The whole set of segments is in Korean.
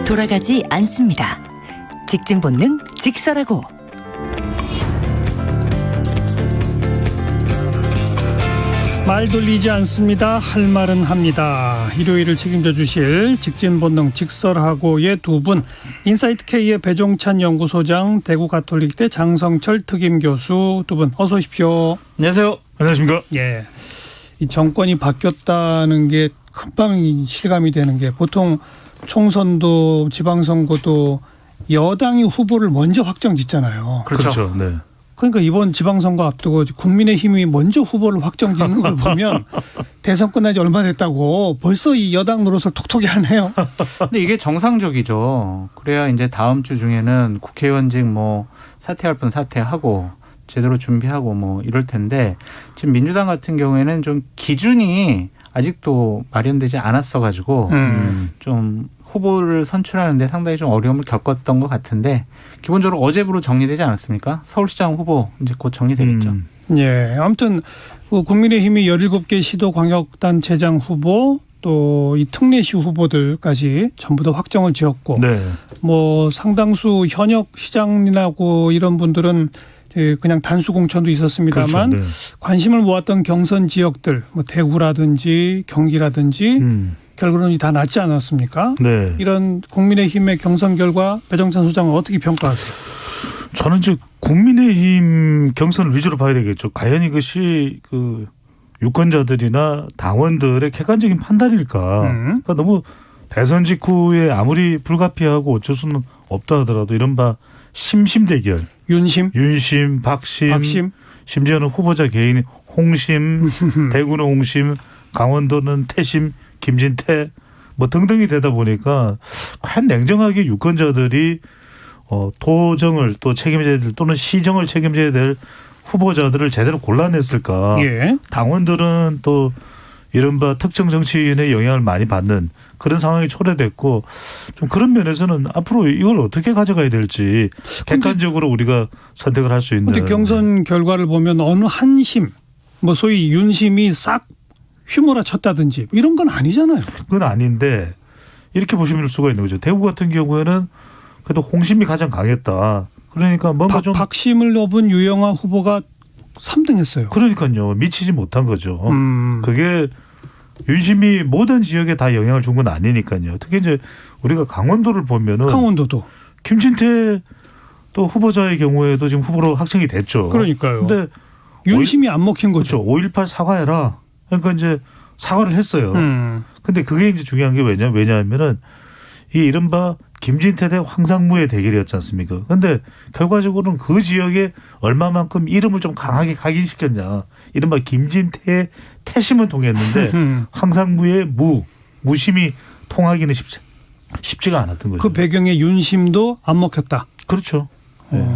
돌아가지 않습니다. 직진 본능 직설하고. 말 돌리지 않습니다. 할 말은 합니다. 일요일을 책임져 주실 직진 본능 직설하고의 두 분, 인사이트K의 배종찬 연구소장, 대구 가톨릭대 장성철 특임 교수 두 분 어서 오십시오. 안녕하세요. 안녕하십니까. 예, 이 정권이 바뀌었다는 게 금방 실감이 되는 게, 보통 총선도 지방선거도 여당이 후보를 먼저 확정짓잖아요. 그렇죠. 네. 그러니까 이번 지방선거 앞두고 국민의힘이 먼저 후보를 확정짓는 걸 보면 대선 끝난 지 얼마 됐다고 벌써 이 여당 노릇을 톡톡히 하네요. 근데 이게 정상적이죠. 그래야 이제 다음 주 중에는 국회의원직 뭐 사퇴할 분 사퇴하고 제대로 준비하고 뭐 이럴 텐데, 지금 민주당 같은 경우에는 좀 기준이 아직도 마련되지 않았어 가지고 좀 후보를 선출하는데 상당히 좀 어려움을 겪었던 것 같은데, 기본적으로 어제부로 정리되지 않았습니까? 서울시장 후보 이제 곧 정리되겠죠. 예, 아무튼 국민의힘이 17개 시도광역단체장 후보, 또 이 특례시 후보들까지 전부 다 확정을 지었고, 네. 뭐 상당수 현역 시장이라고 이런 분들은 그냥 단수 공천도 있었습니다만, 그렇죠. 네. 관심을 모았던 경선 지역들, 뭐 대구라든지 경기라든지 결과론이 다 났지 않았습니까? 네. 이런 국민의힘의 경선 결과 배종찬 소장은 어떻게 평가하세요? 저는 이제 국민의힘 경선을 위주로 봐야 되겠죠. 과연 이것이 그 유권자들이나 당원들의 객관적인 판단일까. 그러니까 너무 대선 직후에 아무리 불가피하고 어쩔 수는 없다 하더라도 이른바 심심 대결. 윤심, 박심, 심지어는 후보자 개인이 홍심, 대구는 홍심, 강원도는 태심, 김진태 뭐 등등이 되다 보니까 과연 냉정하게 유권자들이 도정을 또 책임져야 될, 또는 시정을 책임져야 될 후보자들을 제대로 골라냈을까. 예. 당원들은 또 이른바 특정 정치인의 영향을 많이 받는 그런 상황이 초래됐고, 좀 그런 면에서는 앞으로 이걸 어떻게 가져가야 될지 객관적으로 우리가 선택을 할 수 있는. 그런데 경선 결과를 보면 어느 한심, 뭐 소위 윤심이 싹 휘몰아 쳤다든지 이런 건 아니잖아요. 그건 아닌데 이렇게 보시면 수가 있는 거죠. 대구 같은 경우에는 그래도 홍심이 가장 강했다. 그러니까 뭔가 좀 박심을 넣은 유영아 후보가 3등 했어요. 그러니까요. 미치지 못한 거죠. 그게 윤심이 모든 지역에 다 영향을 준 건 아니니까요. 특히 이제 우리가 강원도를 보면은 강원도도 김진태 또 후보자의 경우에도 지금 후보로 확정이 됐죠. 그러니까요. 근데 윤심이 안 먹힌 거죠. 그렇죠. 5.18 사과해라. 그러니까 이제 사과를 했어요. 근데 그게 이제 중요한 게 왜냐하면은 이 이른바 김진태 대 황상무의 대결이었지 않습니까? 근데 결과적으로는 그 지역에 얼마만큼 이름을 좀 강하게 각인시켰냐. 이른바 김진태의 태심은 통했는데 황상무의 무심이 통하기는 쉽지가 않았던 거죠. 그 배경에 윤심도 안 먹혔다. 그렇죠. 네.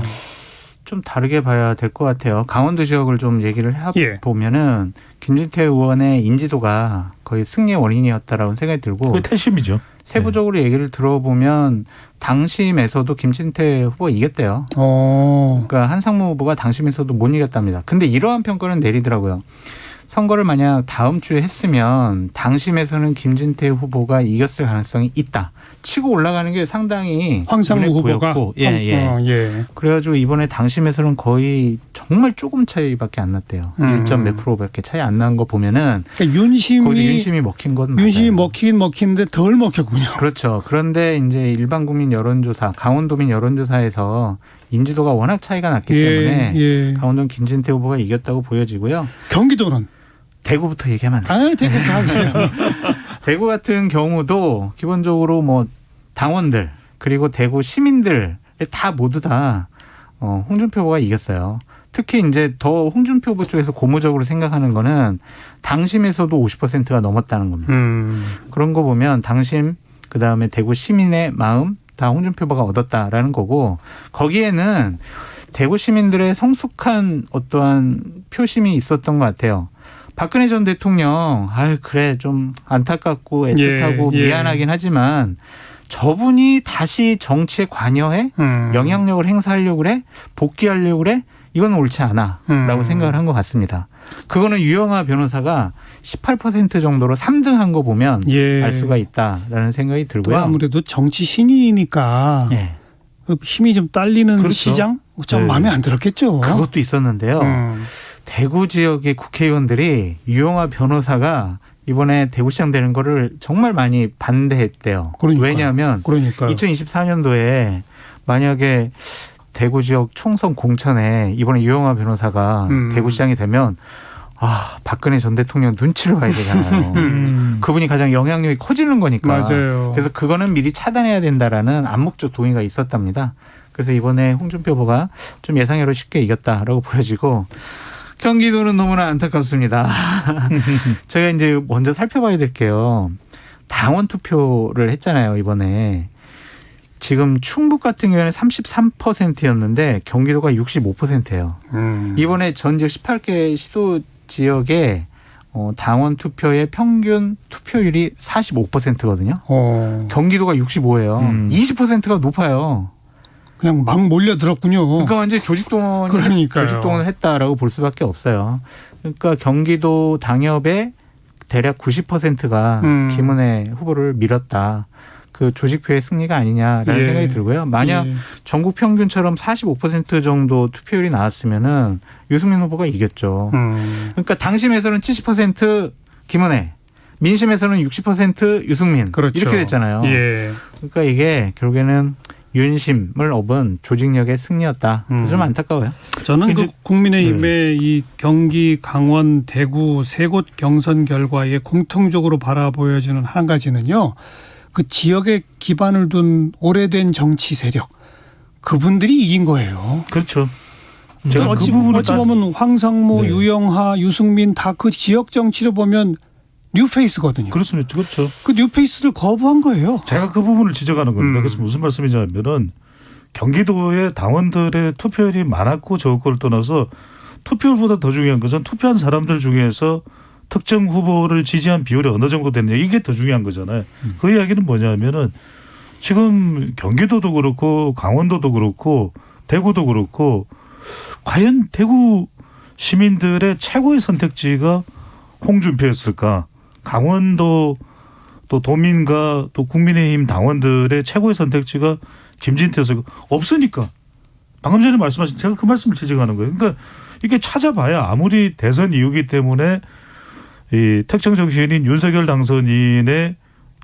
좀 다르게 봐야 될 것 같아요. 강원도 지역을 좀 얘기를 해보면은 김진태 의원의 인지도가 거의 승리의 원인이었다라고 생각이 들고, 그게 태심이죠. 세부적으로 얘기를 들어보면 당심에서도 김진태 후보가 이겼대요. 그러니까 한상무 후보가 당심에서도 못 이겼답니다. 근데 이러한 평가는 내리더라고요. 선거를 만약 다음 주에 했으면 당심에서는 김진태 후보가 이겼을 가능성이 있다 치고 올라가는 게 상당히 황상무 후보가 보였고, 예. 그래가지고 이번에 당심에서는 거의 정말 조금 차이밖에 안 났대요. 1점 몇 프로밖에 차이 안 난 거 보면은, 그러니까 윤심이 먹힌 건 윤심이 맞아요. 먹히는데 덜 먹혔군요. 그렇죠. 그런데 이제 일반 국민 여론조사, 강원도민 여론조사에서 인지도가 워낙 차이가 났기 때문에 강원도는 김진태 후보가 이겼다고 보여지고요. 경기도는? 대구부터 얘기하면 안 돼요. 대구 가세요. 대구 같은 경우도 기본적으로 뭐 당원들 그리고 대구 시민들 다 모두 다 홍준표 후보가 이겼어요. 특히 이제 더 홍준표 후보 쪽에서 고무적으로 생각하는 거는 당심에서도 50%가 넘었다는 겁니다. 그런 거 보면 당심, 그다음에 대구 시민의 마음 다 홍준표 후보가 얻었다라는 거고, 거기에는 대구 시민들의 성숙한 어떠한 표심이 있었던 것 같아요. 박근혜 전 대통령, 그래 좀 안타깝고 애틋하고 미안하긴 하지만 저분이 다시 정치에 관여해 영향력을 행사하려고 그래, 복귀하려고 그래, 이건 옳지 않아라고 생각을 한 것 같습니다. 그거는 유영하 변호사가 18% 정도로 3등한 거 보면 예. 알 수가 있다라는 생각이 또 들고요. 아무래도 정치 신인이니까 예. 그 힘이 좀 딸리는 그렇죠. 시장 좀 네. 마음에 안 들었겠죠. 그것도 있었는데요. 대구 지역의 국회의원들이 유영하 변호사가 이번에 대구시장 되는 거를 정말 많이 반대했대요. 그러니까요. 왜냐하면 그러니까요. 2024년도에 만약에 대구 지역 총선 공천에 이번에 유영하 변호사가 대구시장이 되면 박근혜 전 대통령 눈치를 봐야 되잖아요. 그분이 가장 영향력이 커지는 거니까. 맞아요. 그래서 그거는 미리 차단해야 된다라는 암묵적 동의가 있었답니다. 그래서 이번에 홍준표 후보가 좀 예상외로 쉽게 이겼다라고 보여지고 경기도는 너무나 안타깝습니다. 저희가 이제 먼저 살펴봐야 될 게요. 당원 투표를 했잖아요, 이번에. 지금 충북 같은 경우에는 33%였는데 경기도가 65%예요. 이번에 전 지역 18개 시도 지역에 당원 투표의 평균 투표율이 45%거든요. 경기도가 65예요. 20%가 높아요. 그냥 막 몰려들었군요. 그러니까 완전히 조직동원을 했다라고 볼 수밖에 없어요. 그러니까 경기도 당협의 대략 90%가 김은혜 후보를 밀었다. 그 조직표의 승리가 아니냐라는 생각이 들고요. 만약 전국 평균처럼 45% 정도 투표율이 나왔으면은 유승민 후보가 이겼죠. 그러니까 당심에서는 70% 김은혜, 민심에서는 60% 유승민. 그렇죠. 이렇게 됐잖아요. 예. 그러니까 이게 결국에는 윤심을 업은 조직력의 승리였다. 그래서 좀 안타까워요. 저는 그 국민의힘의 이 경기, 강원, 대구 세 곳 경선 결과에 공통적으로 바라 보여지는 한 가지는요. 그 지역에 기반을 둔 오래된 정치 세력 그분들이 이긴 거예요. 그렇죠. 제가 어찌 보면 황상무, 유영하, 유승민 다 그 지역 정치를 보면 뉴페이스거든요. 그렇습니다. 그렇죠. 그 뉴페이스를 거부한 거예요. 제가 그 부분을 지적하는 겁니다. 그래서 무슨 말씀이냐면은 경기도의 당원들의 투표율이 많았고 적었고를 떠나서 투표율보다 더 중요한 것은 투표한 사람들 중에서 특정 후보를 지지한 비율이 어느 정도 됐느냐 이게 더 중요한 거잖아요. 그 이야기는 뭐냐면은 지금 경기도도 그렇고 강원도도 그렇고 대구도 그렇고 과연 대구 시민들의 최고의 선택지가 홍준표였을까? 강원도 또 도민과 또 국민의힘 당원들의 최고의 선택지가 김진태였을까? 없으니까. 방금 전에 말씀하신 제가 그 말씀을 지적하는 거예요. 그러니까 이게 찾아봐야 아무리 대선 이후기 때문에 이 특정 정치인인 윤석열 당선인의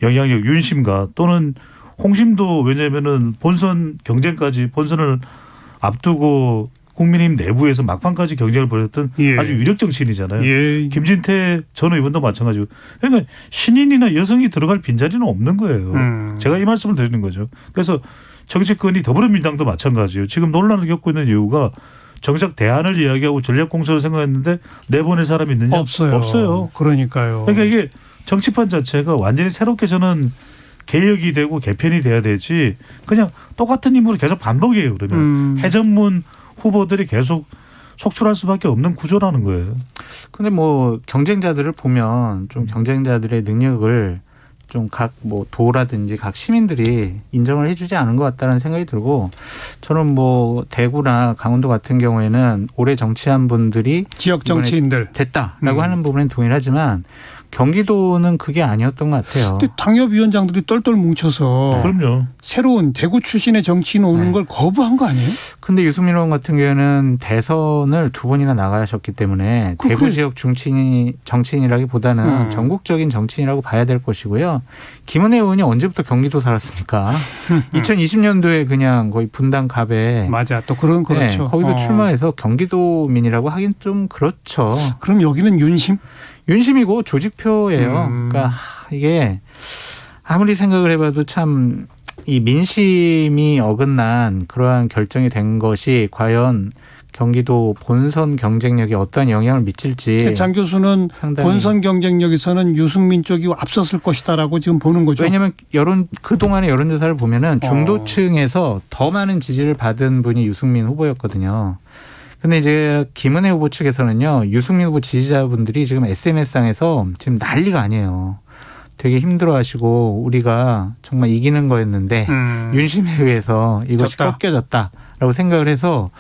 영향력 윤심과 또는 홍심도 왜냐하면은 본선 경쟁까지 본선을 앞두고 국민의힘 내부에서 막판까지 경쟁을 벌였던 아주 유력 정치인이잖아요. 김진태 전 의원도 마찬가지고. 그러니까 신인이나 여성이 들어갈 빈자리는 없는 거예요. 제가 이 말씀을 드리는 거죠. 그래서 정치권이 더불어민주당도 마찬가지예요. 지금 논란을 겪고 있는 이유가 정작 대안을 이야기하고 전략공천을 생각했는데 내보낼 사람이 있느냐? 없어요. 그러니까요. 그러니까 이게 정치판 자체가 완전히 새롭게 저는 개혁이 되고 개편이 돼야 되지 그냥 똑같은 인물이 계속 반복이에요. 그러면 해전문 후보들이 계속 속출할 수밖에 없는 구조라는 거예요. 근데 뭐 경쟁자들을 보면 좀 경쟁자들의 능력을 좀 각 뭐 도라든지 각 시민들이 인정을 해주지 않은 것 같다는 생각이 들고 저는 뭐 대구나 강원도 같은 경우에는 오래 정치한 분들이 지역 정치인들 됐다라고 하는 부분은 동의를 하지만 경기도는 그게 아니었던 것 같아요. 근데 당협위원장들이 똘똘 뭉쳐서 그럼요. 새로운 대구 출신의 정치인 오는 걸 거부한 거 아니에요? 근데 유승민 의원 같은 경우에는 대선을 2번이나 나가셨기 때문에 대구 지역 정치인이라기보다는 전국적인 정치인이라고 봐야 될 것이고요. 김은혜 의원이 언제부터 경기도 살았습니까? 2020년도에 그냥 거의 분당 갑에 맞아. 또 그렇죠. 네, 거기서 출마해서 경기도민이라고 하긴 좀 그렇죠. 그럼 여기는 윤심이고 조직표예요. 그러니까 이게 아무리 생각을 해봐도 참 이 민심이 어긋난 그러한 결정이 된 것이 과연 경기도 본선 경쟁력에 어떠한 영향을 미칠지. 장 교수는 본선 경쟁력에서는 유승민 쪽이 앞섰을 것이다라고 지금 보는 거죠. 왜냐하면 그동안의 여론조사를 보면은 중도층에서 더 많은 지지를 받은 분이 유승민 후보였거든요. 근데 이제 김은혜 후보 측에서는요, 유승민 후보 지지자분들이 지금 SNS상에서 지금 난리가 아니에요. 되게 힘들어하시고 우리가 정말 이기는 거였는데 윤심에 의해서 이것이 꺾여졌다라고 생각을 해서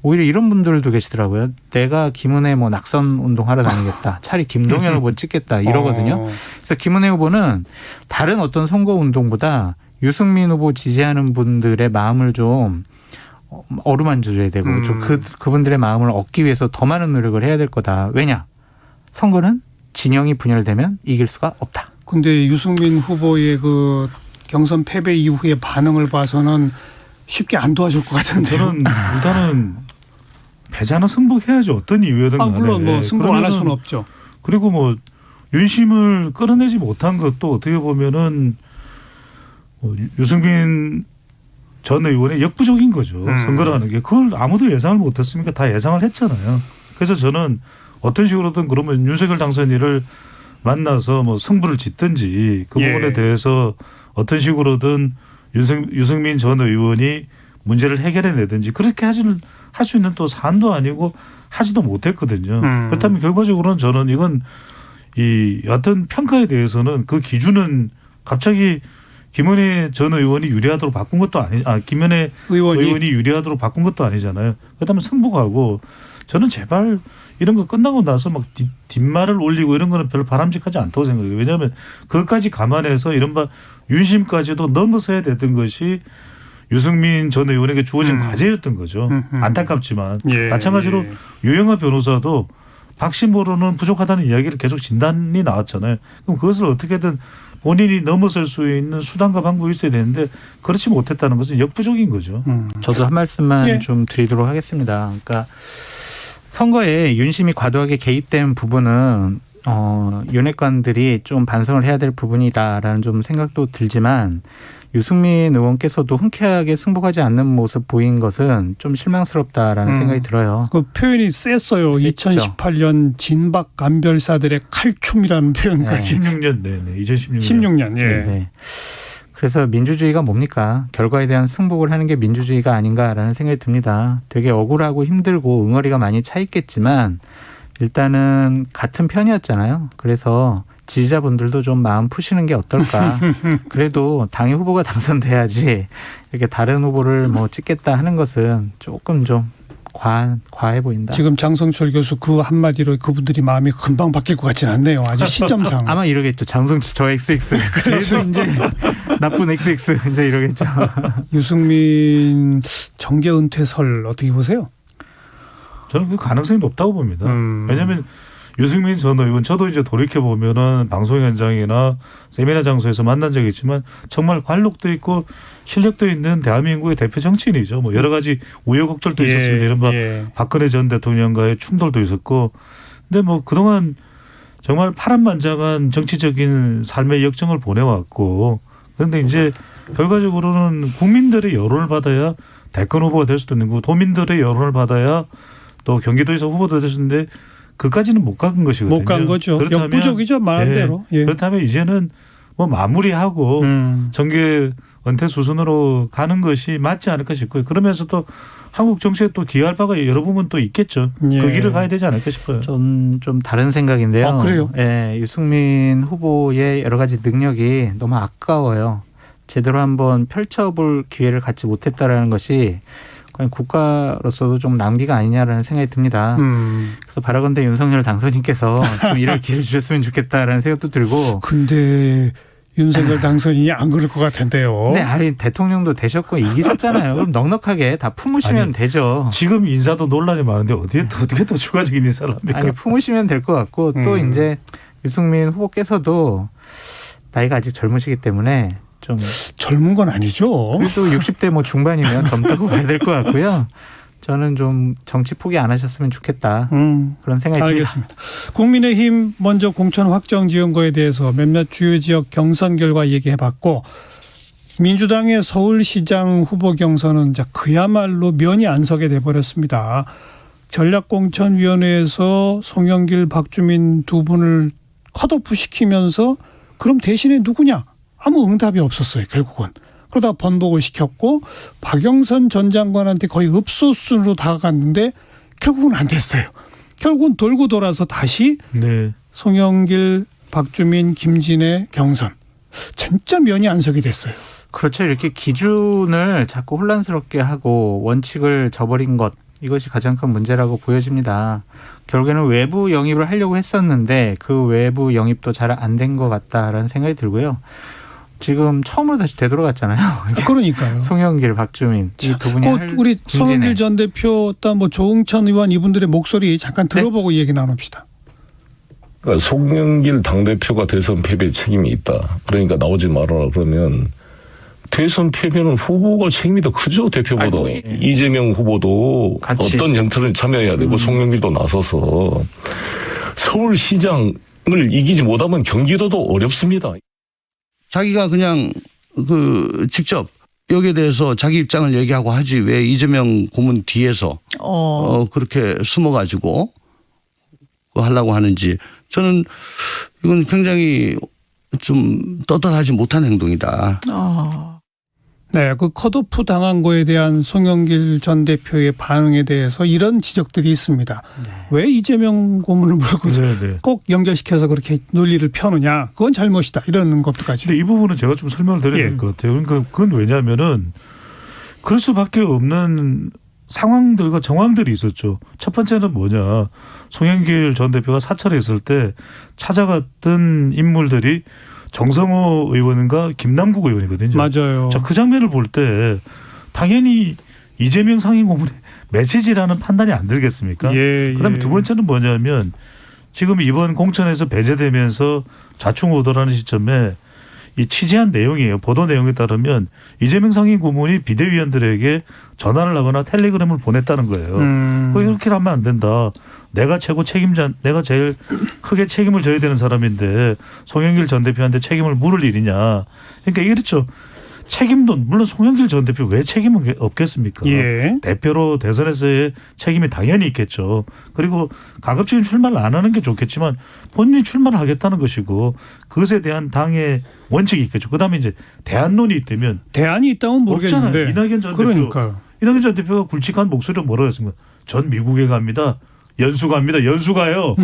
오히려 이런 분들도 계시더라고요. 내가 김은혜 뭐 낙선 운동하러 다니겠다. 차라리 김동연 후보 찍겠다 이러거든요. 그래서 김은혜 후보는 다른 어떤 선거 운동보다 유승민 후보 지지하는 분들의 마음을 좀 어루만져줘야 되고 좀 그분들의 마음을 얻기 위해서 더 많은 노력을 해야 될 거다. 왜냐? 선거는 진영이 분열되면 이길 수가 없다. 근데 유승민 후보의 그 경선 패배 이후의 반응을 봐서는 쉽게 안 도와줄 것 같은데요. 저는 일단은 패자는 승복해야죠. 어떤 이유든 간에. 물론 뭐 승복 안 할 수는 없죠. 그리고 뭐 윤심을 끌어내지 못한 것도 어떻게 보면은 유승민 전 의원의 역부족인 거죠. 선거를 하는 게. 그걸 아무도 예상을 못했으니까 다 예상을 했잖아요. 그래서 저는 어떤 식으로든 그러면 윤석열 당선인을 만나서 뭐 승부를 짓든지 그 부분에 대해서 어떤 식으로든 유승민 전 의원이 문제를 해결해내든지 그렇게 할 수 있는 또 사안도 아니고 하지도 못했거든요. 그렇다면 결과적으로는 저는 이건 이 여하튼 평가에 대해서는 그 기준은 갑자기 김은혜 전 의원이 유리하도록 바꾼 것도 김은혜 의원이 유리하도록 바꾼 것도 아니잖아요. 그렇다면 승복하고 저는 제발 이런 거 끝나고 나서 막 뒷말을 올리고 이런 거는 별로 바람직하지 않다고 생각해요. 왜냐하면 그것까지 감안해서 이른바 윤심까지도 넘어서야 됐던 것이 유승민 전 의원에게 주어진 과제였던 거죠. 안타깝지만 마찬가지로 유영하 변호사도 박심으로는 부족하다는 이야기를 계속 진단이 나왔잖아요. 그럼 그것을 어떻게든 본인이 넘어설 수 있는 수단과 방법이 있어야 되는데 그렇지 못했다는 것은 역부족인 거죠. 저도 한 말씀만 좀 드리도록 하겠습니다. 그러니까 선거에 윤심이 과도하게 개입된 부분은 윤핵관들이 좀 반성을 해야 될 부분이다라는 좀 생각도 들지만 유승민 의원께서도 흔쾌하게 승복하지 않는 모습 보인 것은 좀 실망스럽다라는 생각이 들어요. 그 표현이 셌어요. 셌죠. 2018년 진박 간별사들의 칼춤이라는 표현까지. 16년 네네 2016년. 16년. 예. 네. 그래서 민주주의가 뭡니까? 결과에 대한 승복을 하는 게 민주주의가 아닌가라는 생각이 듭니다. 되게 억울하고 힘들고 응어리가 많이 차 있겠지만 일단은 같은 편이었잖아요. 그래서 지지자분들도 좀 마음 푸시는 게 어떨까. 그래도 당의 후보가 당선돼야지 이렇게 다른 후보를 뭐 찍겠다 하는 것은 조금 좀 과해 보인다. 지금 장성철 교수 그 한마디로 그분들이 마음이 금방 바뀔 것 같지는 않네요. 아직 시점상. 아마 이러겠죠. 장성철 저 XX. 그래도 이제 나쁜 XX 이제 이러겠죠. 유승민 정계 은퇴설 어떻게 보세요? 저는 그 가능성이 높다고 봅니다. 왜냐하면 유승민 전 의원 저도 이제 돌이켜 보면은 방송 현장이나 세미나 장소에서 만난 적이 있지만 정말 관록도 있고 실력도 있는 대한민국의 대표 정치인이죠. 뭐 여러 가지 우여곡절도 있었습니다. 이른바 박근혜 전 대통령과의 충돌도 있었고, 근데 뭐 그동안 정말 파란만장한 정치적인 삶의 역정을 보내왔고, 그런데 이제 결과적으로는 국민들의 여론을 받아야 대권 후보가 될 수도 있는 거고, 도민들의 여론을 받아야 또 경기도에서 후보도 될 수 있는데. 그까지는 못 간 것이거든요. 못 간 거죠. 역부족이죠. 말한 대로. 그렇다면 이제는 뭐 마무리하고 정계 은퇴 수순으로 가는 것이 맞지 않을까 싶고요. 그러면서도 한국 정치에 또 기여할 바가 여러 부분 또 있겠죠. 그 길을 가야 되지 않을까 싶어요. 좀 다른 생각인데요. 아, 그래요? 예, 유승민 후보의 여러 가지 능력이 너무 아까워요. 제대로 한번 펼쳐볼 기회를 갖지 못했다라는 것이 국가로서도 좀 낭비가 아니냐라는 생각이 듭니다. 그래서 바라건대 윤석열 당선인께서 좀 이럴 기회를 주셨으면 좋겠다라는 생각도 들고. 근데 윤석열 당선인이 안 그럴 것 같은데요. 네, 대통령도 되셨고 이기셨잖아요. 그럼 넉넉하게 다 품으시면 되죠. 지금 인사도 논란이 많은데 어떻게 더 추가적인 인사를 합니까? 아니, 품으시면 될 것 같고 또 이제 유승민 후보께서도 나이가 아직 젊으시기 때문에 좀 젊은 건 아니죠. 그래도 60대 뭐 중반이면 젊다고 봐야 될 것 같고요. 저는 좀 정치 포기 안 하셨으면 좋겠다. 그런 생각이 듭니다. 알겠습니다. 국민의힘 먼저 공천 확정 지은 거에 대해서 몇몇 주요 지역 경선 결과 얘기해봤고 민주당의 서울시장 후보 경선은 이제 그야말로 면이 안 서게 돼버렸습니다. 전략공천위원회에서 송영길, 박주민 두 분을 컷오프 시키면서 그럼 대신에 누구냐? 아무 응답이 없었어요. 결국은. 그러다 번복을 시켰고 박영선 전 장관한테 거의 읍소순으로 다가갔는데 결국은 안 됐어요. 결국은 돌고 돌아서 다시 송영길, 박주민, 김진애 경선. 진짜 면이 안 서게 됐어요. 그렇죠. 이렇게 기준을 자꾸 혼란스럽게 하고 원칙을 저버린 것 이것이 가장 큰 문제라고 보여집니다. 결국에는 외부 영입을 하려고 했었는데 그 외부 영입도 잘 안 된 것 같다라는 생각이 들고요. 지금 처음으로 다시 되돌아갔잖아요. 그러니까요. 송영길, 박주민 이 두 분이 할 우리 송영길 중진에. 전 대표 또 뭐 조응천 의원 이분들의 목소리 잠깐 들어보고 얘기 나눕시다. 그러니까 송영길 당대표가 대선 패배에 책임이 있다. 그러니까 나오지 말아라 그러면 대선 패배는 후보가 책임이 더 크죠. 대표보다. 아이고, 예. 이재명 후보도 같이. 어떤 형태는 참여해야 되고 송영길도 나서서 서울시장을 이기지 못하면 경기도도 어렵습니다. 자기가 그냥 직접 여기에 대해서 자기 입장을 얘기하고 하지 왜 이재명 고문 뒤에서 그렇게 숨어가지고 하려고 하는지 저는 이건 굉장히 좀 떳떳하지 못한 행동이다. 네, 그 컷오프 당한 거에 대한 송영길 전 대표의 반응에 대해서 이런 지적들이 있습니다. 왜 이재명 고문을 물고 네. 꼭 연결시켜서 그렇게 논리를 펴느냐. 그건 잘못이다. 이런 것도까지. 근데 이 부분은 제가 좀 설명을 드려야 될 것 같아요. 그러니까 그건 왜냐하면은 그럴 수밖에 없는 상황들과 정황들이 있었죠. 첫 번째는 뭐냐. 송영길 전 대표가 사찰에 있을 때 찾아갔던 인물들이 정성호 의원과 김남국 의원이거든요. 맞아요. 자, 그 장면을 볼 때 당연히 이재명 상임고문의 메시지라는 판단이 안 들겠습니까? 그다음에 두 번째는 뭐냐면 지금 이번 공천에서 배제되면서 좌충우돌하는 시점에 이 취재한 내용이에요. 보도 내용에 따르면 이재명 상임고문이 비대위원들에게 전화를 하거나 텔레그램을 보냈다는 거예요. 그렇게 하면 안 된다. 내가 최고 책임자, 내가 제일 크게 책임을 져야 되는 사람인데 송영길 전 대표한테 책임을 물을 일이냐. 그러니까 이렇죠. 책임도 물론 송영길 전 대표 왜 책임은 없겠습니까? 예. 대표로 대선에서의 책임이 당연히 있겠죠. 그리고 가급적인 출마를 안 하는 게 좋겠지만 본인이 출마를 하겠다는 것이고 그것에 대한 당의 원칙이 있겠죠. 그다음에 이제 대안론이 있다면 대안이 있다면 모르겠는데. 없잖아요. 이낙연 전 그러니까요. 대표. 이낙연 전 대표가 굵직한 목소리로 뭐라고 했습니까? 전 미국에 갑니다. 연수 갑니다. 연수 가요.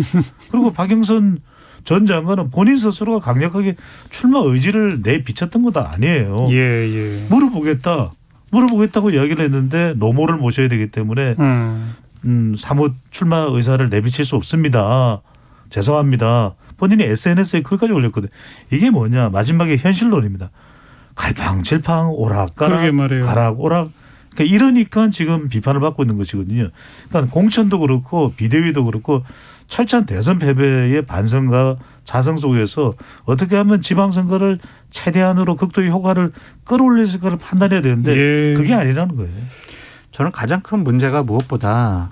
그리고 박영선 전 장관은 본인 스스로가 강력하게 출마 의지를 내비쳤던 것도 아니에요. 예. 물어보겠다고 이야기를 했는데 노모를 모셔야 되기 때문에 사뭇 출마 의사를 내비칠 수 없습니다. 죄송합니다. 본인이 SNS에 글까지 올렸거든요. 이게 뭐냐. 마지막에 현실론입니다. 갈팡질팡 오락가락 그러게 말이에요. 가락 오락. 그러니까 이러니까 지금 비판을 받고 있는 것이거든요. 그러니까 공천도 그렇고 비대위도 그렇고 철저한 대선 패배의 반성과 자성 속에서 어떻게 하면 지방선거를 최대한으로 극도의 효과를 끌어올릴 수 있을까를 판단해야 되는데 그게 아니라는 거예요. 저는 가장 큰 문제가 무엇보다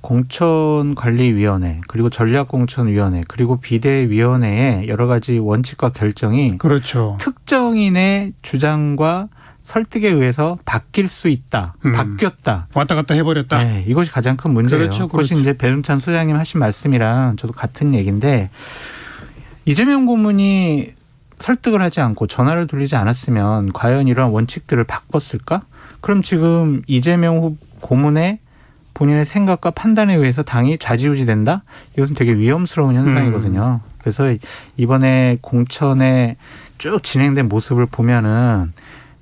공천관리위원회 그리고 전략공천위원회 그리고 비대위원회의 여러 가지 원칙과 결정이 그렇죠. 특정인의 주장과 설득에 의해서 바뀔 수 있다. 바뀌었다. 왔다 갔다 해버렸다. 네, 이것이 가장 큰 문제예요. 그렇죠. 그것이 이제 배종찬 소장님 하신 말씀이랑 저도 같은 얘기인데 이재명 고문이 설득을 하지 않고 전화를 돌리지 않았으면 과연 이러한 원칙들을 바꿨을까? 그럼 지금 이재명 고문의 본인의 생각과 판단에 의해서 당이 좌지우지된다? 이것은 되게 위험스러운 현상이거든요. 그래서 이번에 공천에 쭉 진행된 모습을 보면은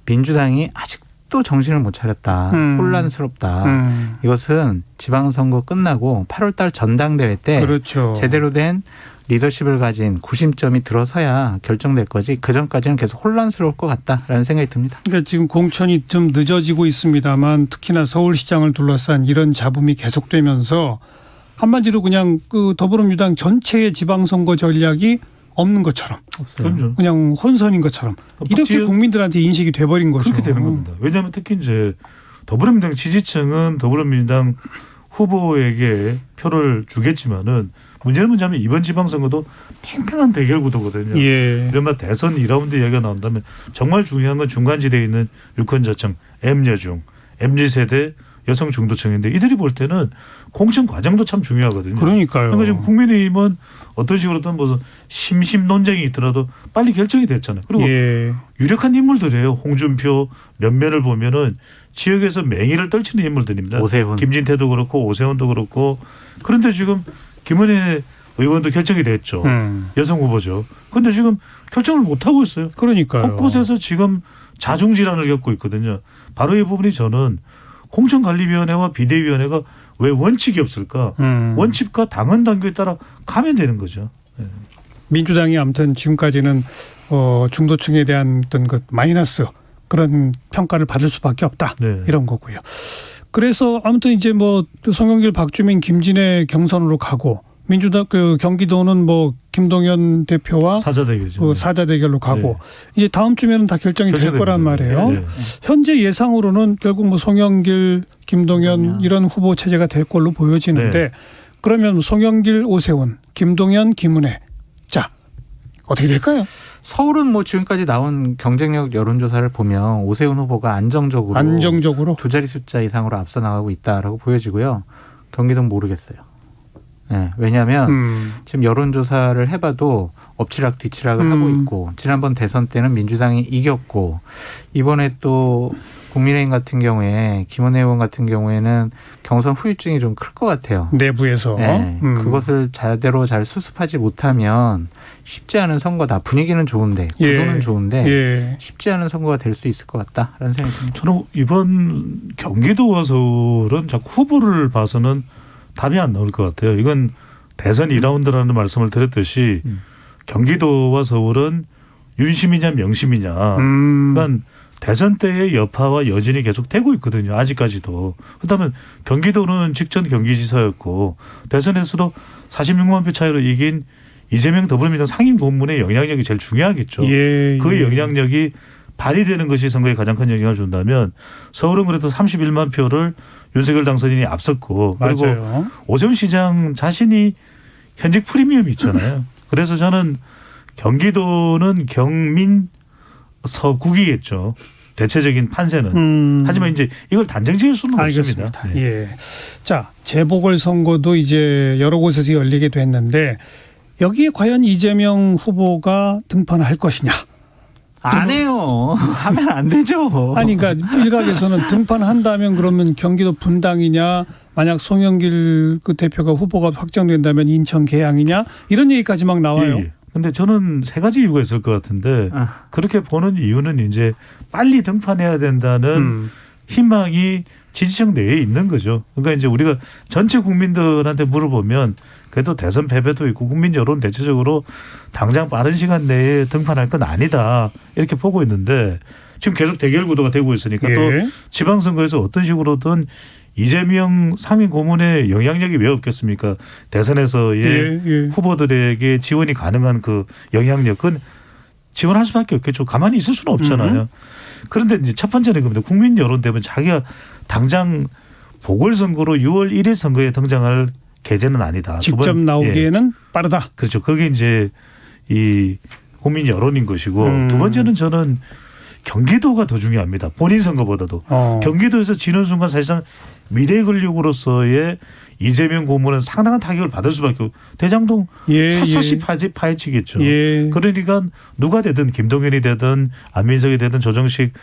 민주당이 아직도 정신을 못 차렸다. 혼란스럽다. 이것은 지방선거 끝나고 8월 달 전당대회 때 그렇죠. 제대로 된 리더십을 가진 구심점이 들어서야 결정될 거지 그전까지는 계속 혼란스러울 것 같다라는 생각이 듭니다. 그러니까 지금 공천이 좀 늦어지고 있습니다만 특히나 서울시장을 둘러싼 이런 잡음이 계속되면서 한마디로 그냥 그 더불어민주당 전체의 지방선거 전략이 없는 것처럼 그럼요. 그냥 혼선인 것처럼 이렇게 국민들한테 인식이 돼버린 거죠. 그렇게 되는 겁니다. 왜냐하면 특히 이제 더불어민주당 지지층은 더불어민주당 후보에게 표를 주겠지만은 문제는 뭐냐면 이번 지방선거도 팽팽한 대결 구도거든요. 이른바 대선 2라운드 이야기가 나온다면 정말 중요한 건 중간지대에 있는 유권자층, M여중, MZ세대, 여성 중도층인데 이들이 볼 때는 공천 과정도 참 중요하거든요. 그러니까요. 그러니까 지금 국민의힘은 어떤 식으로든 무슨 심심 논쟁이 있더라도 빨리 결정이 됐잖아요. 그리고 유력한 인물들이에요. 홍준표 면면을 보면은 지역에서 맹위를 떨치는 인물들입니다. 오세훈. 김진태도 그렇고 오세훈도 그렇고 그런데 지금 김은혜 의원도 결정이 됐죠. 여성 후보죠. 그런데 지금 결정을 못하고 있어요. 그러니까요. 곳곳에서 지금 자중질환을 겪고 있거든요. 바로 이 부분이 저는 공천관리위원회와 비대위원회가 왜 원칙이 없을까? 원칙과 당헌 당규에 따라 가면 되는 거죠. 네. 민주당이 아무튼 지금까지는 중도층에 대한 어떤 그 마이너스 그런 평가를 받을 수밖에 없다. 네. 이런 거고요. 그래서 아무튼 이제 뭐 송영길, 박주민, 김진애 경선으로 가고 민주당 그 경기도는 뭐 김동연 대표와 사자 대결이죠. 그 사자 대결로 가고 네. 이제 다음 주면은 다 결정이 될 거란 말이에요. 네. 현재 예상으로는 결국 뭐 송영길, 김동연 이런 후보 체제가 될 걸로 보여지는데 네. 그러면 송영길, 오세훈, 김동연, 김은혜 자 어떻게 될까요? 서울은 뭐 지금까지 나온 경쟁력 여론조사를 보면 오세훈 후보가 안정적으로 두 자리 숫자 이상으로 앞서 나가고 있다라고 보여지고요. 경기도는 모르겠어요. 네, 왜냐하면 지금 여론조사를 해봐도 엎치락 뒤치락을 하고 있고 지난번 대선 때는 민주당이 이겼고 이번에 또 국민의힘 같은 경우에 김은혜 의원 같은 경우에는 경선 후유증이 좀 클 것 같아요. 내부에서. 네, 그것을 제대로 잘 수습하지 못하면 쉽지 않은 선거다. 분위기는 좋은데 구도는 좋은데 쉽지 않은 선거가 될 수 있을 것 같다라는 생각이 듭니다. 저는 이번 경기도와 서울은 자꾸 후보를 봐서는 답이 안 나올 것 같아요. 이건 대선 2라운드라는 말씀을 드렸듯이 경기도와 서울은 윤심이냐 명심이냐. 그러니까 대선 때의 여파와 여진이 계속 되고 있거든요. 아직까지도. 그렇다면 경기도는 직전 경기지사였고 대선에서도 46만 표 차이로 이긴 이재명 더불어민주당 상임 고문의 영향력이 제일 중요하겠죠. 그 영향력이 발휘되는 것이 선거에 가장 큰 영향을 준다면 서울은 그래도 31만 표를 윤석열 당선인이 앞섰고 그리고 맞아요. 오세훈 시장 자신이 현직 프리미엄이 있잖아요. 그래서 저는 경기도는 경민 서국이겠죠. 대체적인 판세는. 하지만 이제 이걸 단정 지을 수는 알겠습니다. 없습니다. 네. 예. 자, 재보궐선거도 이제 여러 곳에서 열리게 됐는데 여기에 과연 이재명 후보가 등판할 것이냐? 안 해요. 하면 안 되죠. 아니, 그러니까 일각에서는 등판한다면 그러면 경기도 분당이냐, 만약 송영길 그 대표가 후보가 확정된다면 인천 계양이냐 이런 얘기까지 막 나와요. 그런데 저는 세 가지 이유가 있을 것 같은데 그렇게 보는 이유는 이제 빨리 등판해야 된다는 희망이 지지층 내에 있는 거죠. 그러니까 이제 우리가 전체 국민들한테 물어보면 그래도 대선 패배도 있고 국민 여론 대체적으로 당장 빠른 시간 내에 등판할 건 아니다 이렇게 보고 있는데 지금 계속 대결 구도가 되고 있으니까 또 지방선거에서 어떤 식으로든 이재명 상임 고문의 영향력이 왜 없겠습니까? 대선에서의 후보들에게 지원이 가능한 그 영향력은 지원할 수밖에 없겠죠. 가만히 있을 수는 없잖아요. 그런데 이제 첫 번째는 겁니다. 국민 여론 때문에 자기가 당장 보궐선거로 6월 1일 선거에 등장할 계제는 아니다. 직접 나오기에는 빠르다. 그렇죠. 그게 이제 이 국민 여론인 것이고 두 번째는 저는 경기도가 더 중요합니다. 본인 선거보다도. 경기도에서 지는 순간 사실상 미래 권력으로서의 이재명 고문은 상당한 타격을 받을 수밖에 없고 대장동 샅샅이 파헤치겠죠. 그러니까 누가 되든 김동연이 되든 안민석이 되든 조정식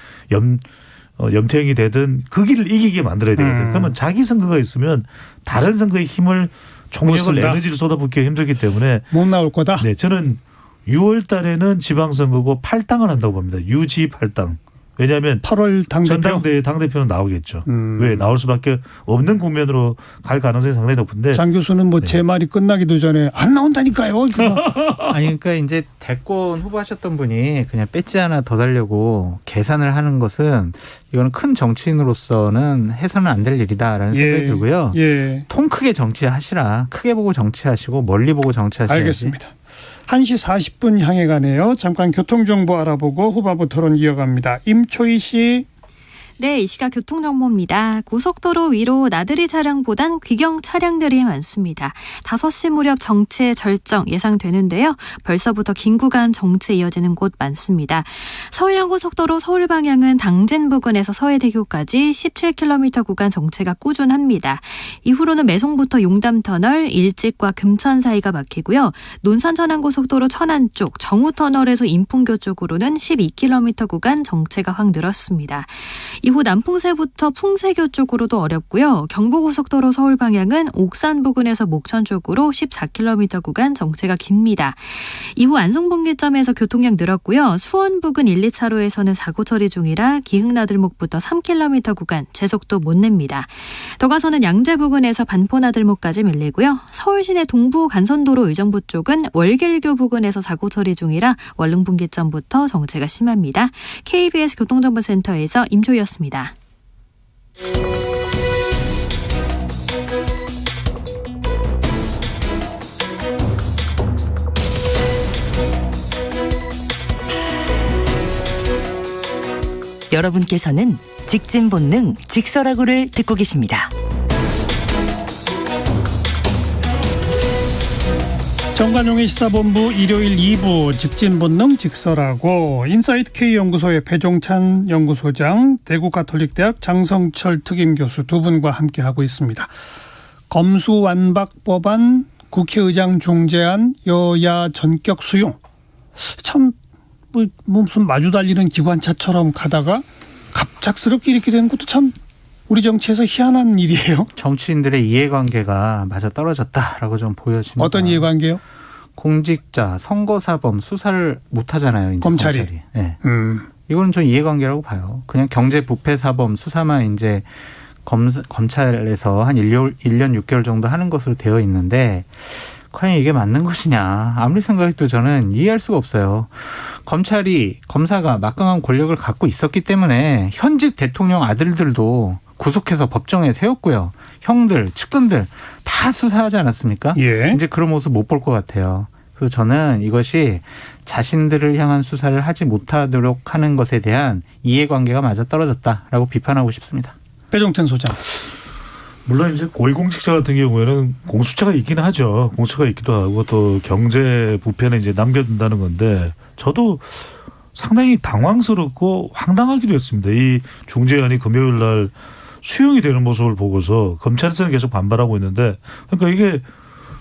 염태영이 되든 그 길을 이기게 만들어야 되거든요. 그러면 자기 선거가 있으면 다른 선거에 힘을 총력을 에너지를 쏟아붓기가 힘들기 때문에 못 나올 거다. 네, 저는 6월 달에는 지방선거고 8당을 한다고 봅니다. 유지 8당. 왜냐하면 8월 당대표? 전당대회 당대표는 나오겠죠. 왜 나올 수밖에 없는 국면으로 갈 가능성이 상당히 높은데. 장 교수는 뭐 제 말이 끝나기도 전에 안 나온다니까요. 아니 그러니까 이제 대권 후보하셨던 분이 그냥 배지 하나 더 달려고 계산을 하는 것은 이거는 큰 정치인으로서는 해서는 안 될 일이다라는 생각이 들고요. 통 크게 정치하시라. 크게 보고 정치하시고 멀리 보고 정치하셔야지. 알겠습니다. 1시 40분 향해 가네요. 잠깐 교통정보 알아보고 후반부 토론 이어갑니다. 임초희 씨. 네, 이 시각 교통정보입니다. 고속도로 위로 나들이 차량보단 귀경 차량들이 많습니다. 5시 무렵 정체 절정 예상되는데요. 벌써부터 긴 구간 정체 이어지는 곳 많습니다. 서해안고속도로 서울 방향은 당진 부근에서 서해대교까지 17km 구간 정체가 꾸준합니다. 이후로는 매송부터 용담터널, 일직과 금천 사이가 막히고요. 논산-천안고속도로 천안 쪽 정우터널에서 인풍교 쪽으로는 12km 구간 정체가 확 늘었습니다. 이후 남풍세부터 풍세교 쪽으로도 어렵고요. 경부고속도로 서울 방향은 옥산 부근에서 목천 쪽으로 14km 구간 정체가 깁니다. 이후 안성분기점에서 교통량 늘었고요. 수원 부근 1, 2차로에서는 사고 처리 중이라 기흥나들목부터 3km 구간 제속도 못 냅니다. 더 가서는 양재 부근에서 반포나들목까지 밀리고요. 서울 시내 동부 간선도로 의정부 쪽은 월길교 부근에서 사고 처리 중이라 월릉분기점부터 정체가 심합니다. KBS 교통정보센터에서 임초희였습니다. 여러분께서는 직진 본능 직설하고를 듣고 계십니다. 정관용의 시사본부 일요일 2부 직진 본능 직설하고 인사이트 K 연구소의 배종찬 연구소장, 대구 가톨릭대학 장성철 특임교수 두 분과 함께하고 있습니다. 검수완박 법안, 국회의장 중재안, 여야 전격 수용. 참 무슨 마주 달리는 기관차처럼 가다가 갑작스럽게 이렇게 되는 것도 참 우리 정치에서 희한한 일이에요. 정치인들의 이해관계가 맞아 떨어졌다라고 좀 보여집니다. 어떤 이해관계요? 공직자, 선거사범 수사를 못하잖아요. 이제 검찰이. 네. 이거는 좀 이해관계라고 봐요. 그냥 경제부패사범 수사만 이제 검찰에서 한 1년 6개월 정도 하는 것으로 되어 있는데 과연 이게 맞는 것이냐. 아무리 생각해도 저는 이해할 수가 없어요. 검사가 막강한 권력을 갖고 있었기 때문에 현직 대통령 아들들도 구속해서 법정에 세웠고요. 형들, 측근들 다 수사하지 않았습니까? 예. 이제 그런 모습 못 볼 것 같아요. 그래서 저는 이것이 자신들을 향한 수사를 하지 못하도록 하는 것에 대한 이해관계가 맞아떨어졌다라고 비판하고 싶습니다. 배종찬 소장. 물론 이제 고위공직자 같은 경우에는 공수처가 있긴 하죠. 공수처가 있기도 하고 또 경제 부패는 이제 남겨둔다는 건데 저도 상당히 당황스럽고 황당하기도 했습니다. 이 중재안이 금요일 날 수용이 되는 모습을 보고서 검찰에서는 계속 반발하고 있는데 그러니까 이게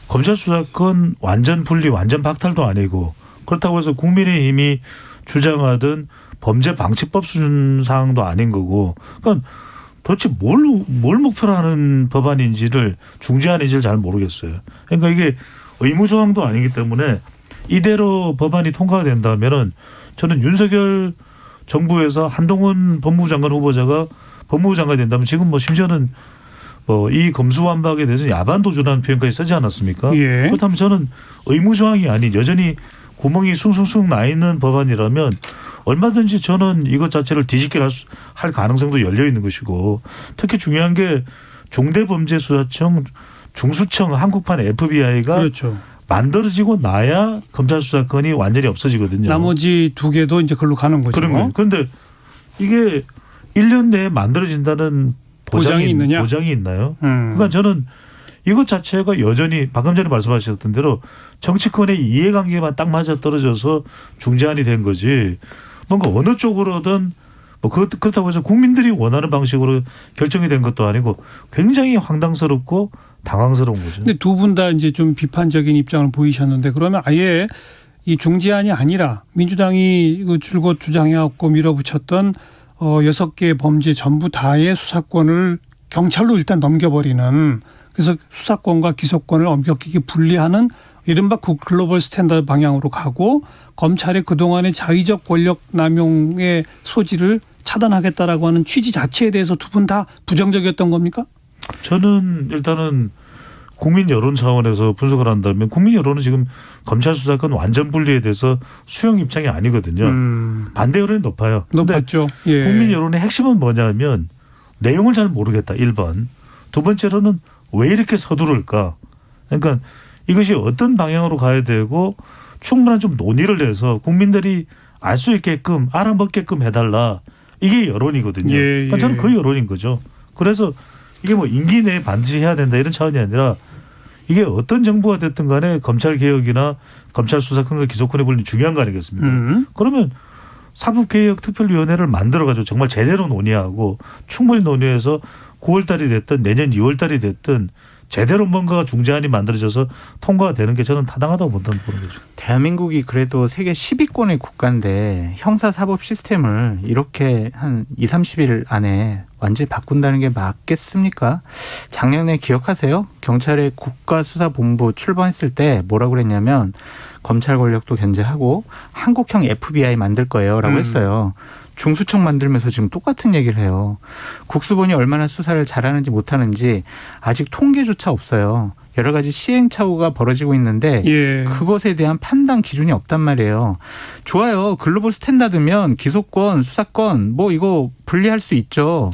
검찰 수사권 완전 분리, 완전 박탈도 아니고 그렇다고 해서 국민의힘이 주장하던 범죄 방지법 수준 사항도 아닌 거고 그러니까 도대체 뭘 목표로 하는 법안인지를 중재안인지를 잘 모르겠어요. 그러니까 이게 의무조항도 아니기 때문에 이대로 법안이 통과가 된다면은 저는 윤석열 정부에서 한동훈 법무부 장관 후보자가 법무부 장관이 된다면 지금 뭐 심지어는 이 검수완박에 대해서 야반 도주라는 표현까지 쓰지 않았습니까? 예. 그렇다면 저는 의무조항이 아닌 여전히 구멍이 숭숭숭 나 있는 법안이라면 얼마든지 저는 이것 자체를 뒤집게 할 가능성도 열려 있는 것이고 특히 중요한 게 중대범죄수사청, 중수청, 한국판 FBI가 그렇죠. 만들어지고 나야 검찰 수사권이 완전히 없어지거든요. 나머지 두 개도 이제 글로 가는 거죠. 그런 거예요. 그런데 이게 1년 내에 만들어진다는 보장이 있느냐? 보장이 있나요? 그러니까 저는 이것 자체가 여전히 방금 전에 말씀하셨던 대로 정치권의 이해관계만 딱 맞아 떨어져서 중재안이 된 거지. 뭔가 어느 쪽으로든 뭐 그렇다고 해서 국민들이 원하는 방식으로 결정이 된 것도 아니고 굉장히 황당스럽고 당황스러운 거죠. 근데 두 분 다 이제 좀 비판적인 입장을 보이셨는데 그러면 아예 이 중재안이 아니라 민주당이 이거 줄곧 주장해왔고 밀어붙였던 6개의 범죄 전부 다의 수사권을 경찰로 일단 넘겨버리는 그래서 수사권과 기소권을 엄격하게 분리하는 이른바 글로벌 스탠다드 방향으로 가고 검찰의 그동안의 자의적 권력 남용의 소지를 차단하겠다라고 하는 취지 자체에 대해서 두 분 다 부정적이었던 겁니까? 저는 일단은 국민 여론 차원에서 분석을 한다면 국민 여론은 지금 검찰 수사권 완전 분리에 대해서 수용 입장이 아니거든요. 반대 여론이 높아요. 높았죠. 예. 국민 여론의 핵심은 뭐냐면 내용을 잘 모르겠다. 1번. 두 번째로는 왜 이렇게 서두를까. 그러니까 이것이 어떤 방향으로 가야 되고 충분한 좀 논의를 해서 국민들이 알 수 있게끔 알아먹게끔 해달라. 이게 여론이거든요. 예, 예. 그러니까 저는 그 여론인 거죠. 그래서 이게 뭐 임기 내에 반드시 해야 된다 이런 차원이 아니라 이게 어떤 정부가 됐든 간에 검찰 개혁이나 검찰 수사권과 기소권의 분리 중요한 거 아니겠습니까? 그러면 사법개혁특별위원회를 만들어가지고 정말 제대로 논의하고 충분히 논의해서 9월 달이 됐든 내년 2월 달이 됐든 제대로 뭔가 중재안이 만들어져서 통과가 되는 게 저는 타당하다고 보는 거죠. 대한민국이 그래도 세계 10위권의 국가인데 형사사법 시스템을 이렇게 한 2, 30일 안에 완전히 바꾼다는 게 맞겠습니까? 작년에 기억하세요? 경찰의 국가수사본부 출범했을 때 뭐라고 그랬냐면 검찰 권력도 견제하고 한국형 FBI 만들 거예요 라고 했어요. 중수청 만들면서 지금 똑같은 얘기를 해요. 국수본이 얼마나 수사를 잘하는지 못하는지 아직 통계조차 없어요. 여러 가지 시행착오가 벌어지고 있는데 예. 그것에 대한 판단 기준이 없단 말이에요. 좋아요. 글로벌 스탠다드면 기소권, 수사권 뭐 이거 분리할 수 있죠.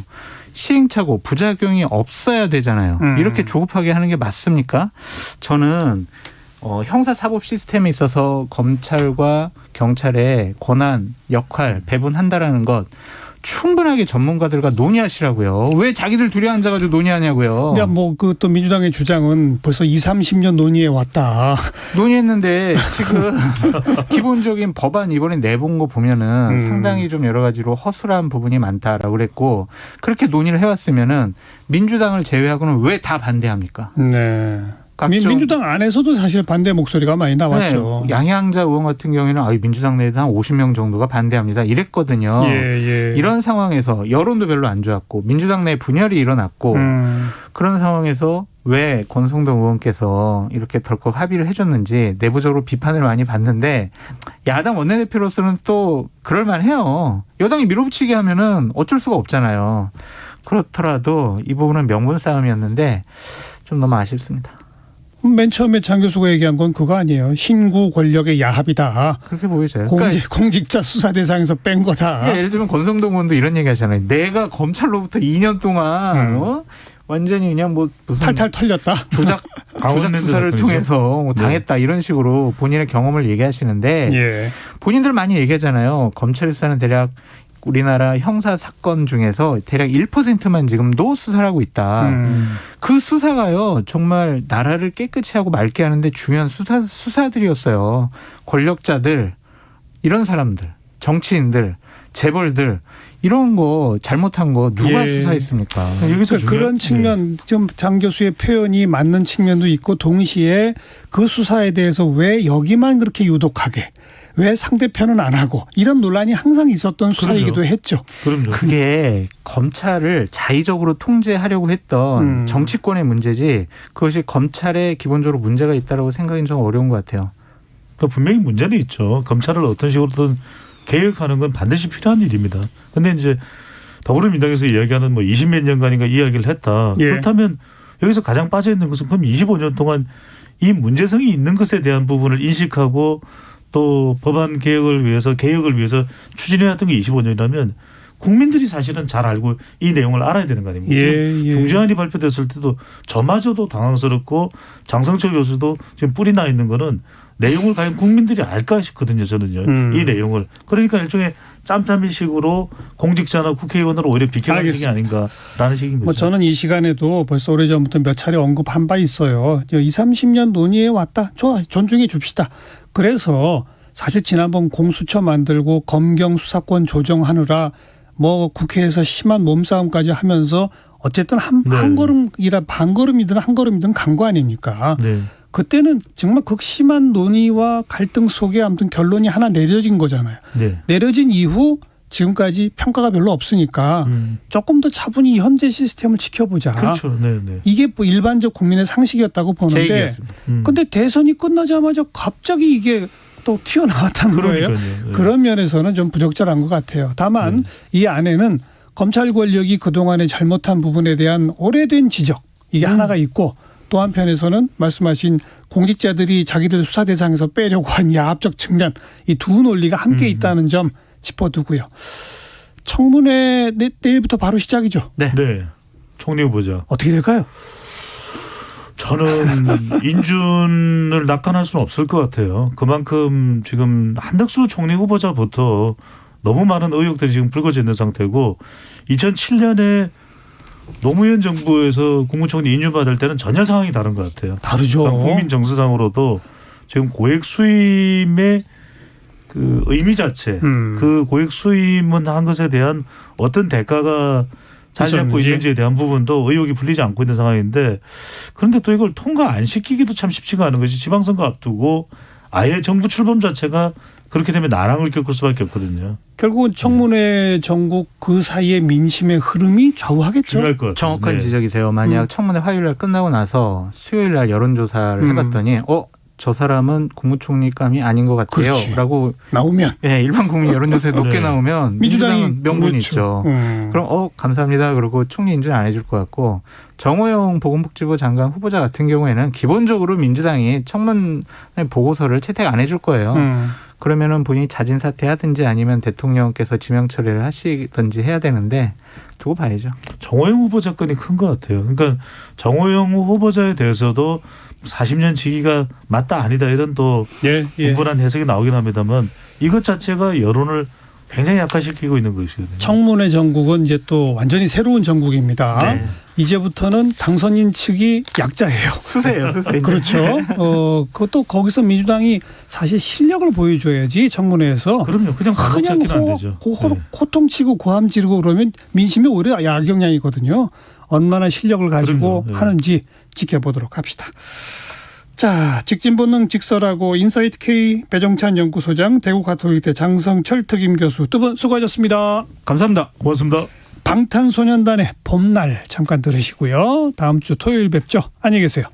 시행착오, 부작용이 없어야 되잖아요. 이렇게 조급하게 하는 게 맞습니까? 저는 형사사법 시스템에 있어서 검찰과 경찰의 권한, 역할 배분한다라는 것 충분하게 전문가들과 논의하시라고요. 왜 자기들 둘이 앉아가지고 논의하냐고요. 근데 뭐 그 또 민주당의 주장은 벌써 2, 30년 논의해 왔다. 논의했는데 지금 기본적인 법안 이번에 내본 거 보면은 상당히 좀 여러 가지로 허술한 부분이 많다라고 그랬고 그렇게 논의를 해왔으면은 민주당을 제외하고는 왜 다 반대합니까? 네. 민주당 안에서도 사실 반대 목소리가 많이 나왔죠. 네, 양양자 의원 같은 경우에는 민주당 내에서 한 50명 정도가 반대합니다. 이랬거든요. 예. 이런 상황에서 여론도 별로 안 좋았고 민주당 내 분열이 일어났고 그런 상황에서 왜 권성동 의원께서 이렇게 덜컥 합의를 해줬는지 내부적으로 비판을 많이 받는데 야당 원내대표로서는 또 그럴 만해요. 여당이 밀어붙이게 하면은 어쩔 수가 없잖아요. 그렇더라도 이 부분은 명분 싸움이었는데 좀 너무 아쉽습니다. 맨 처음에 장 교수가 얘기한 건 그거 아니에요. 신구 권력의 야합이다. 그렇게 보이죠. 공직자 수사 대상에서 뺀 거다. 예를 들면 권성동 의원도 이런 얘기 하잖아요. 내가 검찰로부터 2년 동안 완전히 그냥 뭐 무슨 탈탈 털렸다. 조작 수사를 통해서 뭐 당했다 이런 식으로 본인의 경험을 얘기하시는데 예. 본인들 많이 얘기하잖아요. 검찰 수사는 대략 우리나라 형사 사건 중에서 대략 1%만 지금도 수사를 하고 있다. 그 수사가요 정말 나라를 깨끗이 하고 맑게 하는데 중요한 수사들이었어요. 권력자들 이런 사람들, 정치인들, 재벌들 이런 거 잘못한 거 누가 수사했습니까? 여기서 그런 측면 좀 장 교수의 표현이 맞는 측면도 있고 동시에 그 수사에 대해서 왜 여기만 그렇게 유독하게 왜 상대편은 안 하고 이런 논란이 항상 있었던 수사이기도 했죠. 그럼요. 그게 검찰을 자의적으로 통제하려고 했던 정치권의 문제지 그것이 검찰에 기본적으로 문제가 있다고 생각하기는 좀 어려운 것 같아요. 분명히 문제는 있죠. 검찰을 어떤 식으로든 개혁하는 건 반드시 필요한 일입니다. 그런데 이제 더불어민주당에서 이야기하는 뭐 20몇 년간인가 이야기를 했다. 예. 그렇다면 여기서 가장 빠져 있는 것은 그럼 25년 동안 이 문제성이 있는 것에 대한 부분을 인식하고 또 법안 개혁을 위해서 추진해왔던 게 25년이라면 국민들이 사실은 잘 알고 이 내용을 알아야 되는 거 아닙니까? 예. 중재안이 발표됐을 때도 저마저도 당황스럽고 장성철 교수도 지금 뿔이 나 있는 거는 내용을 과연 국민들이 알까 싶거든요. 저는요. 이 내용을. 그러니까 일종의 짬짬이식으로 공직자나 국회의원으로 오히려 비켜가는 식이 아닌가라는 식인 거죠. 뭐 저는 이 시간에도 벌써 오래전부터 몇 차례 언급한 바 있어요. 20, 30년 논의해 왔다. 좋아. 존중해 줍시다. 그래서 사실 지난번 공수처 만들고 검경 수사권 조정하느라 뭐 국회에서 심한 몸싸움까지 하면서 어쨌든 한 걸음이든 한 걸음이든 간 거 아닙니까? 네. 그때는 정말 극심한 논의와 갈등 속에 아무튼 결론이 하나 내려진 거잖아요. 네. 내려진 이후 지금까지 평가가 별로 없으니까 조금 더 차분히 현재 시스템을 지켜보자. 그렇죠. 네. 이게 뭐 일반적 국민의 상식이었다고 보는데 근데 대선이 끝나자마자 갑자기 이게 또 튀어나왔다는 거예요. 네. 그런 면에서는 좀 부적절한 것 같아요. 다만 이 안에는 검찰 권력이 그동안에 잘못한 부분에 대한 오래된 지적 이게 하나가 있고 또 한편에서는 말씀하신 공직자들이 자기들 수사 대상에서 빼려고 한 야합적 측면 이 두 논리가 함께 있다는 점 짚어두고요. 청문회 내일부터 바로 시작이죠. 네. 총리 후보자. 어떻게 될까요? 저는 인준을 낙관할 수는 없을 것 같아요. 그만큼 지금 한덕수 총리 후보자부터 너무 많은 의혹들이 지금 불거져 있는 상태고 2007년에 노무현 정부에서 국무총리 인준받을 때는 전혀 상황이 다른 것 같아요. 다르죠. 국민 정서상으로도 지금 고액 수임의 그 의미 자체, 그 고액 수임은 한 것에 대한 어떤 대가가 자리 잡고 있었는지. 있는지에 대한 부분도 의혹이 풀리지 않고 있는 상황인데 그런데 또 이걸 통과 안 시키기도 참 쉽지가 않은 것이 지방선거 앞두고 아예 정부 출범 자체가 그렇게 되면 난항을 겪을 수밖에 없거든요. 결국은 청문회 전국 그 사이에 민심의 흐름이 좌우하겠죠. 중요할 것 같아요. 정확한 네. 지적이세요. 만약 청문회 화요일 날 끝나고 나서 수요일 날 여론조사를 해봤더니 저 사람은 국무총리감이 아닌 것 같아요. 그렇지. 라고 나오면 일반 국민 여론조사에 높게 네. 나오면 민주당이 민주당은 명분이 그렇죠. 있죠. 음. 그럼 감사합니다. 그러고 총리 인준 안 해줄 것 같고 정호영 보건복지부 장관 후보자 같은 경우에는 기본적으로 민주당이 청문회 보고서를 채택 안 해줄 거예요. 그러면은 본인이 자진 사퇴하든지 아니면 대통령께서 지명 처리를 하시든지 해야 되는데 두고 봐야죠. 정호영 후보자 건이 큰 것 같아요. 그러니까 정호영 후보자에 대해서도 40년 지기가 맞다 아니다 이런 또 분분한 해석이 나오긴 합니다만 이것 자체가 여론을 굉장히 약화시키고 있는 것이거든요. 청문회 전국은 이제 또 완전히 새로운 전국입니다. 네. 이제부터는 당선인 측이 약자예요. 수세예요, 수세. 그렇죠. 그것도 거기서 민주당이 사실 실력을 보여줘야지 청문회에서 그럼요. 그냥 그냥 안 되죠. 네. 호통치고 고함 지르고 그러면 민심이 오히려 약영향이거든요. 얼마나 실력을 가지고 그럼요. 네. 하는지 지켜보도록 합시다. 자, 직진본능 직설하고 인사이트 K 배종찬 연구소장, 대구 가톨릭대 장성철 특임 교수 두 분 수고하셨습니다. 감사합니다. 고맙습니다. 방탄소년단의 봄날 잠깐 들으시고요. 다음 주 토요일 뵙죠. 안녕히 계세요.